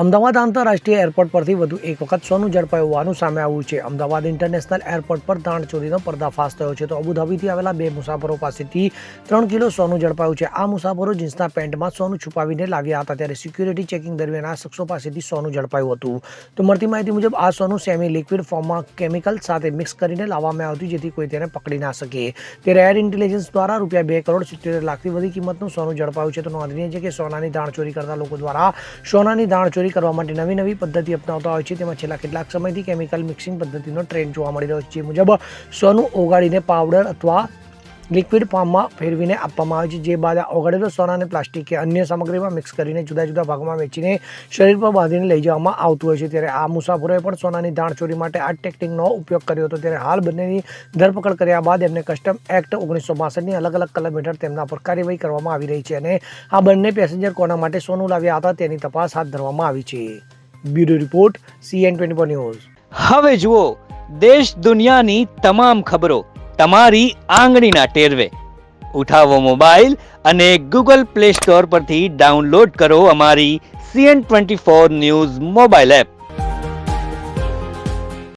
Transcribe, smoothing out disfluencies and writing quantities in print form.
અમદાવાદ આંતરરાષ્ટ્રીય એરપોર્ટ પરથી વધુ એક વખત સોનું ઝડપાયું હોવાનું સામે આવ્યું છે. અમદાવાદ ઇન્ટરનેશનલ એરપોર્ટ પર દાણચોરીનો પર્દાફાશ થયો છે તો અબુધાબીથી આવેલા 2 મુસાફરો પાસેથી 3 કિલો સોનું ઝડપાયું છે. આ મુસાફરો જીન્સના પેન્ટમાં સોનું છુપાવીને લાવ્યા હતા ત્યારે સિક્યુરિટી ચેકિંગ દરમિયાન આ શખ્સો પાસેથી સોનું ઝડપાયું હતું. તો મળતી માહિતી મુજબ આ સોનું સેમી લિક્વિડ ફોર્મમાં કેમિકલ સાથે મિક્સ કરીને લાવવામાં આવ્યું જેથી કોઈ તેને પકડી ના શકે. ત્યારે એર ઇન્ટેલિજન્સ દ્વારા ₹2,70,70,00,000થી વધુ કિંમતનું સોનું ઝડપાયું છે. તો નોંધનીય છે કે સોનાની દાણચોરી કરતા લોકો દ્વારા સોનાની દાણચોરી કરવા માટે નવી પદ્ધતિ અપનાવતા હોય છે. તેમાં છેલ્લા કેટલાક સમયથી કેમિકલ મિક્સિંગ પદ્ધતિનો ટ્રેન્ડ જોવા મળી રહ્યો છે. જે મુજબ સોનું ઓગાળીને પાવડર અથવા લિક્વિડ ફોર્મમાં ફેરવીને આપવામાં આવે છે, જે બાદ ઓગાળેલો સોનાને પ્લાસ્ટિક કે અન્ય સામગ્રીમાં મિક્સ કરીને જુદા જુદા ભાગમાં વેચીને શરીર પર બાંધીને લઈ જવામાં આવતું હોય છે. ત્યારે આ મુસાફરોએ પણ સોનાની દાણચોરી માટે આ ટેકનિકનો ઉપયોગ કર્યો હતો. ત્યારે હાલ બંનેની ધરપકડ કર્યા બાદ એમને કસ્ટમ એક્ટ 1962ની અલગ કલમ હેઠળ તેમના પર કાર્યવાહી કરવામાં આવી રહી છે અને આ બંને પેસેન્જર કોના માટે સોનું લાવ્યા હતા તેની તપાસ હાથ ધરવામાં આવી છે. Bureau report CN24 news. હવે જુઓ દેશ દુનિયાની તમામ ખબરો તમારી આંગળીના ટેરવે. ઉઠાવો મોબાઈલ અને ગૂગલ પ્લે સ્ટોર પરથી ડાઉનલોડ કરો અમારી CN24 ન્યૂઝ મોબાઈલ એપ.